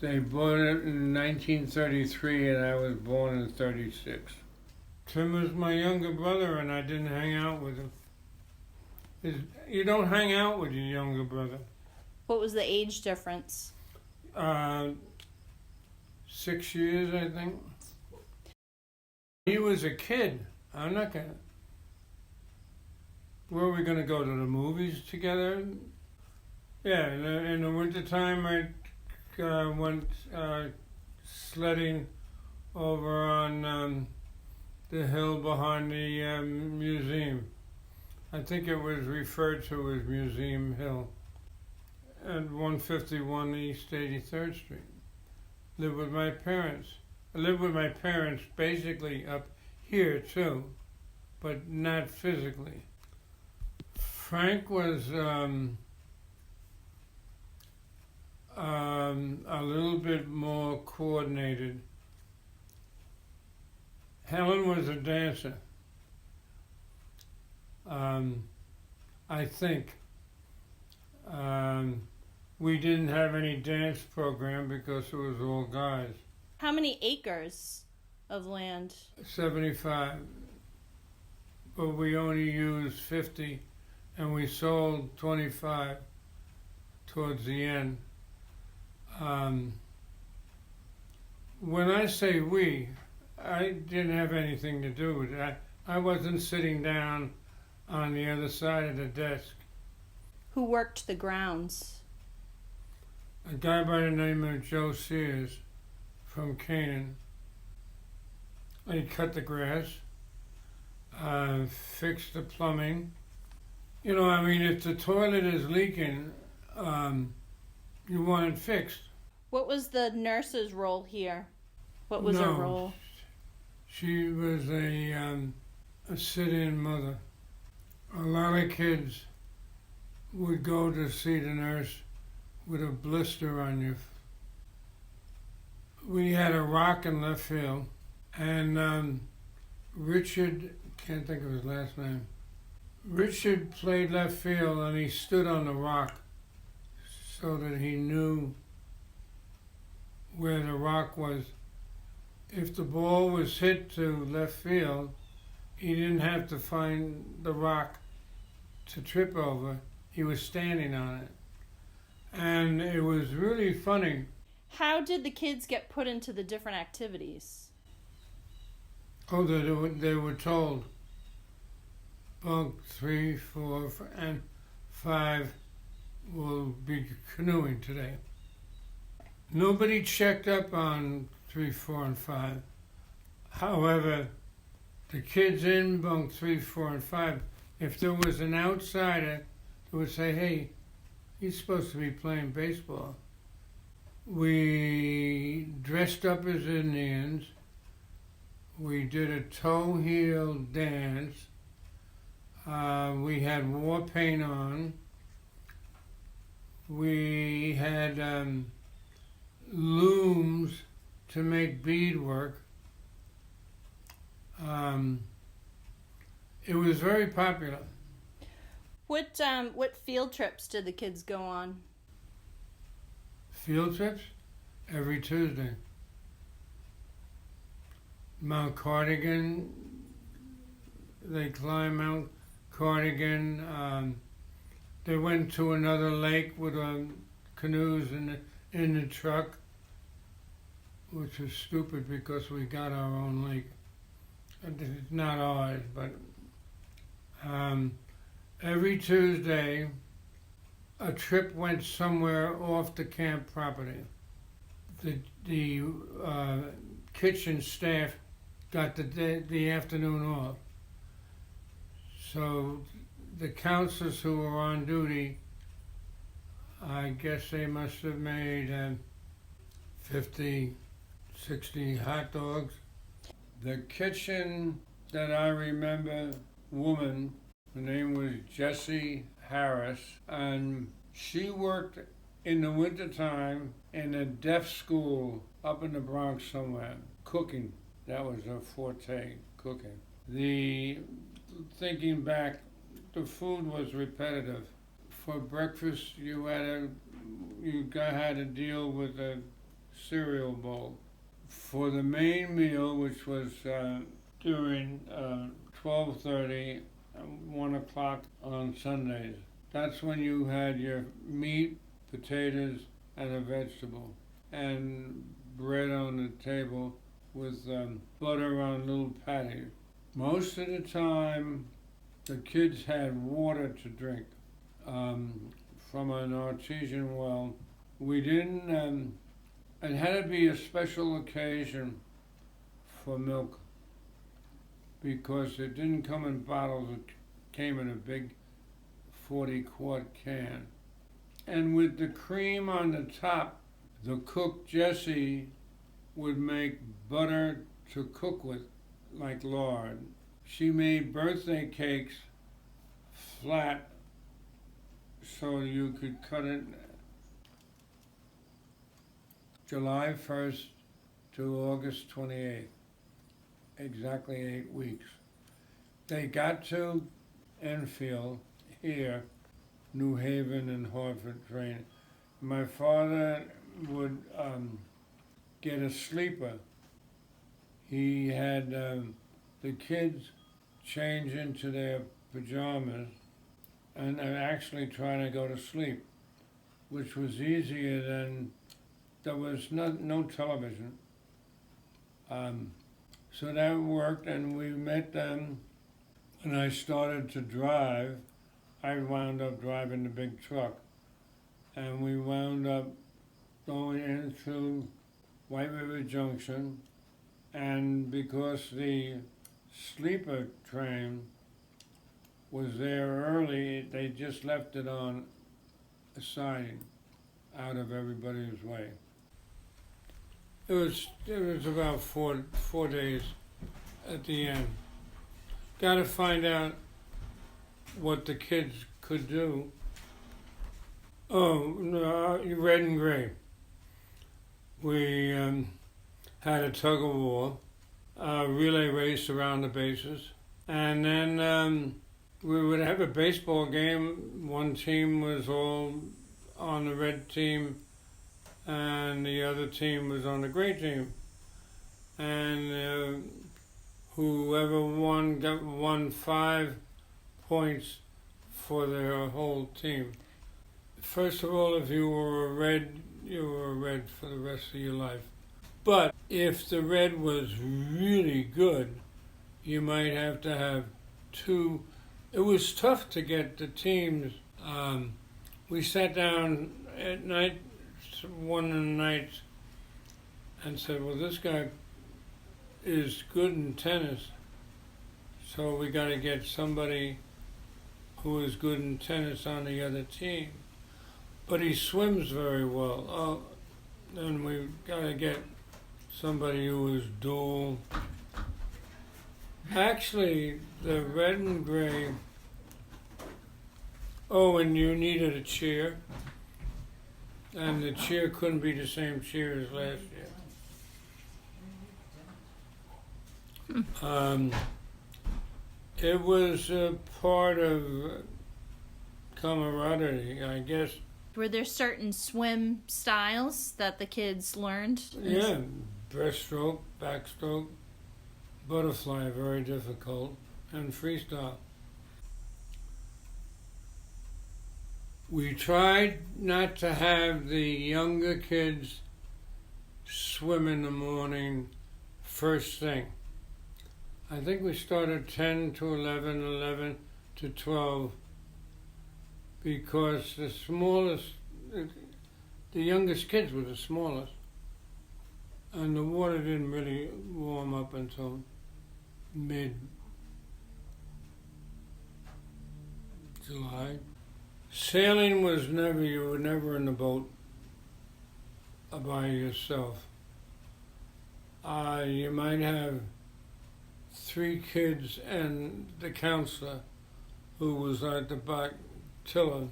They bought it in 1933 and I was born in 36. Tim was my younger brother and I didn't hang out with him. You don't hang out with your younger brother. What was the age difference? 6 years, I think. He was a kid. I'm not gonna. Were we gonna go to the movies together? Yeah, in the wintertime I went sledding over on the hill behind the museum. I think it was referred to as Museum Hill. At 151 East 83rd Street. Lived with my parents. I lived with my parents basically up here too, but not physically. Frank was a little bit more coordinated. Helen was a dancer. I think. We didn't have any dance program because it was all guys. How many acres of land? 75. But we only used 50 and we sold 25 towards the end. When I say we, I didn't have anything to do with it. I wasn't sitting down on the other side of the desk. Who worked the grounds? A guy by the name of Joe Sears from Canaan. He cut the grass, fixed the plumbing. You know, I mean, if the toilet is leaking, you want it fixed. What was the nurse's role here? What was her role? She was a sit-in mother. A lot of kids would go to see the nurse with a blister on you. We had a rock in left field, and Richard, can't think of his last name. Richard played left field and he stood on the rock so that he knew where the rock was. If the ball was hit to left field, he didn't have to find the rock to trip over. He was standing on it. And it was really funny. How did the kids get put into the different activities? Oh, they were told. Bunk 3, 4, and 5 will be canoeing today. Nobody checked up on 3, 4, and 5. However, the kids in bunk 3, 4, and 5, if there was an outsider who would say, hey, he's supposed to be playing baseball. We dressed up as Indians. We did a toe heel dance. We had war paint on. We had looms to make beadwork. It was very popular. What field trips did the kids go on? Field trips? Every Tuesday. Mount Cardigan, they climbed Mount Cardigan. They went to another lake with canoes in the truck, which was stupid because we got our own lake. It's not ours, but every Tuesday, a trip went somewhere off the camp property. The kitchen staff got the afternoon off. So the counselors who were on duty, I guess they must have made 50, 60 hot dogs. The kitchen that I remember, woman, her name was Jessie Harris, and she worked in the wintertime in a deaf school up in the Bronx somewhere, cooking. That was her forte, cooking. Thinking back, the food was repetitive. For breakfast, you had to deal with a cereal bowl. For the main meal, which was during 12:30, 1 o'clock on Sundays, that's when you had your meat, potatoes, and a vegetable, and bread on the table with butter on little patties. Most of the time, the kids had water to drink from an artesian well. We didn't, it had to be a special occasion for milk because it didn't come in bottles, it came in a big 40-quart can. And with the cream on the top, the cook Jessie would make butter to cook with, like lard. She made birthday cakes flat so you could cut it. July 1st to August 28th, exactly 8 weeks. They got to Enfield here, New Haven and Hartford train. My father would get a sleeper. He had the kids change into their pajamas and actually try to go to sleep, which was easier than, there was no television. So that worked, and we met them. When I started to drive, I wound up driving the big truck, and we wound up going into White River Junction, and because the sleeper train was there early, they just left it on a siding out of everybody's way. It was about four days at the end. Got to find out what the kids could do. Oh, no, red and gray. We had a tug of war, a relay race around the bases, and then we would have a baseball game. One team was all on the red team, and the other team was on the gray team. And whoever won 5 points for their whole team. First of all, if you were a red, you were a red for the rest of your life. But if the red was really good, you might have to have 2. It was tough to get the teams. We sat down at night, one of the nights, and said, well, this guy is good in tennis, so we got to get somebody who is good in tennis on the other team. But he swims very well. Oh, then we got to get somebody who is dual. Actually, the red and gray. Oh, and you needed a cheer, and the cheer couldn't be the same cheer as last year. It was a part of camaraderie, I guess. Were there certain swim styles that the kids learned? Yeah, breaststroke, backstroke, butterfly, very difficult, and freestyle. We tried not to have the younger kids swim in the morning first thing. I think we started 10 to 11, 11 to 12, because the smallest, the youngest kids were the smallest, and the water didn't really warm up until mid-July. Sailing was never, you were never in the boat by yourself. You might have 3 kids and the counselor who was at the back tiller,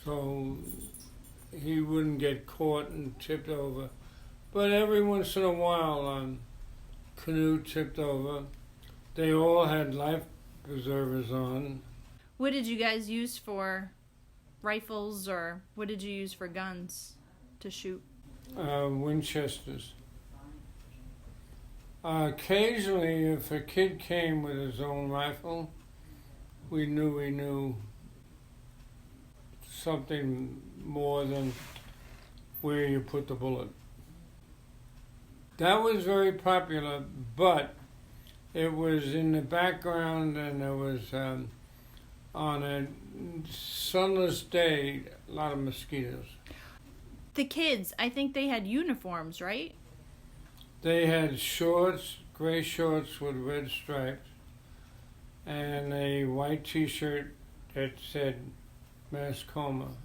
so he wouldn't get caught and tipped over. But every once in a while, canoe tipped over. They all had life preservers on. What did you guys use for rifles, or what did you use for guns to shoot? Winchesters. Occasionally, if a kid came with his own rifle, we knew he knew something more than where you put the bullet. That was very popular, but it was in the background, and it was on a sunless day, a lot of mosquitoes. The kids, I think they had uniforms, right? They had shorts, gray shorts with red stripes, and a white T-shirt that said Mascoma,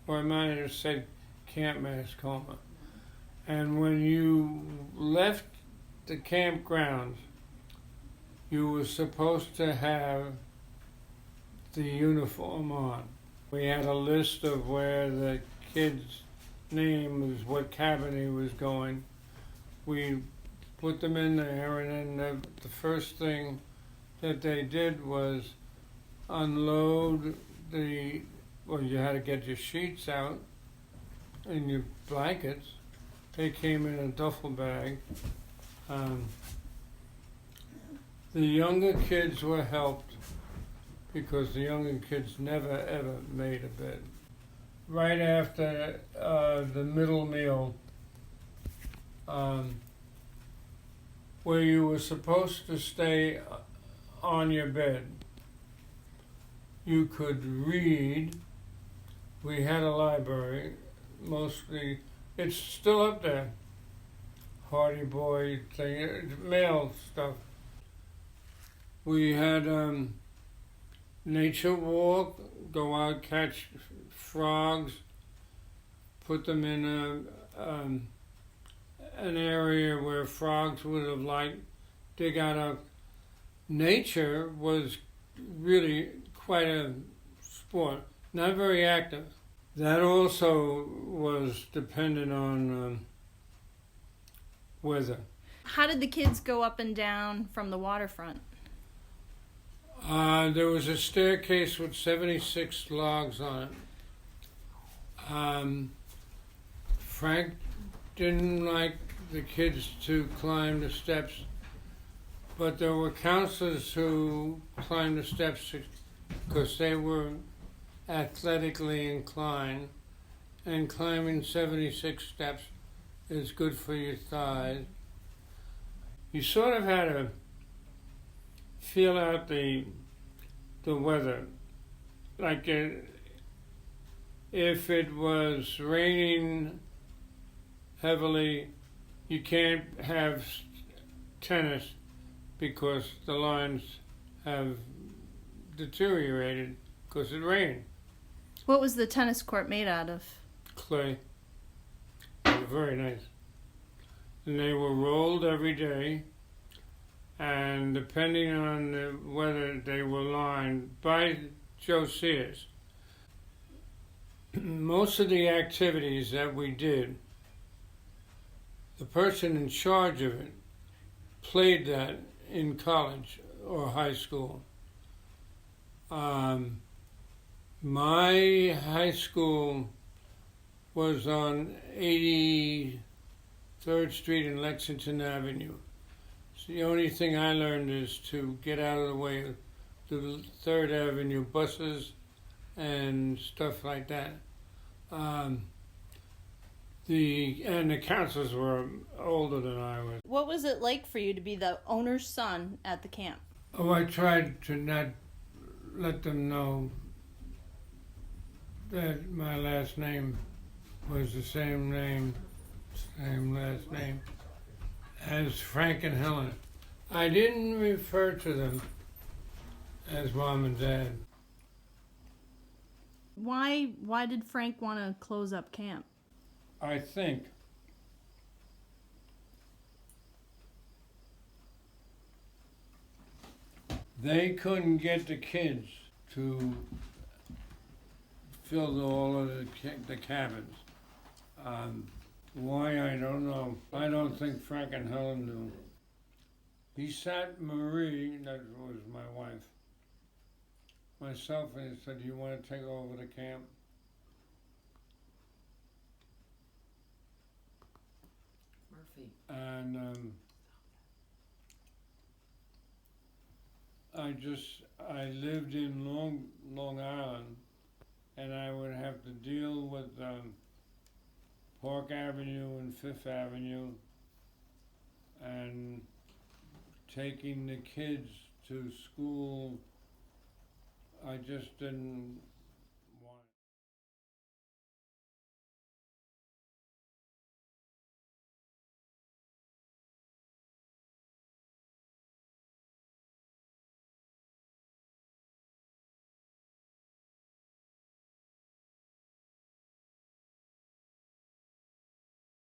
or it might have said Camp Mascoma. And when you left the campgrounds, you were supposed to have the uniform on. We had a list of where the kid's name was, what cabin he was going. We put them in there, and then the first thing that they did was unload you had to get your sheets out and your blankets. They came in a duffel bag. The younger kids were helped because the younger kids never ever made a bed. Right after the middle meal, where you were supposed to stay on your bed, you could read. We had a library, mostly. It's still up there. Hardy Boy thing, mail stuff. We had nature walk, go out, catch frogs, put them in an area where frogs would have liked, dig out of. Nature was really quite a sport, not very active. That also was dependent on weather. How did the kids go up and down from the waterfront? There was a staircase with 76 logs on it. Frank didn't like the kids to climb the steps, but there were counselors who climbed the steps because they were athletically inclined, and climbing 76 steps is good for your thighs. You sort of had to feel out the weather. Like if it was raining heavily, you can't have tennis because the lines have deteriorated because it rained. What was the tennis court made out of? Clay. They were very nice. And they were rolled every day, and depending on the weather, they were lined by Joe Sears. Most of the activities that we did, the person in charge of it played that in college or high school. My high school was on 83rd Street and Lexington Avenue. So the only thing I learned is to get out of the way of the 3rd Avenue buses and stuff like that. The counselors were older than I was. What was it like for you to be the owner's son at the camp? Oh, I tried to not let them know that my last name was the same last name as Frank and Helen. I didn't refer to them as Mom and Dad. Why did Frank want to close up camp? I think they couldn't get the kids to fill all of the cabins. Why, I don't know. I don't think Frank and Helen knew. He sat Marie, that was my wife, myself, and he said, "Do you want to take over the camp?" And I lived in Long Island, and I would have to deal with Park Avenue and Fifth Avenue, and taking the kids to school. I just didn't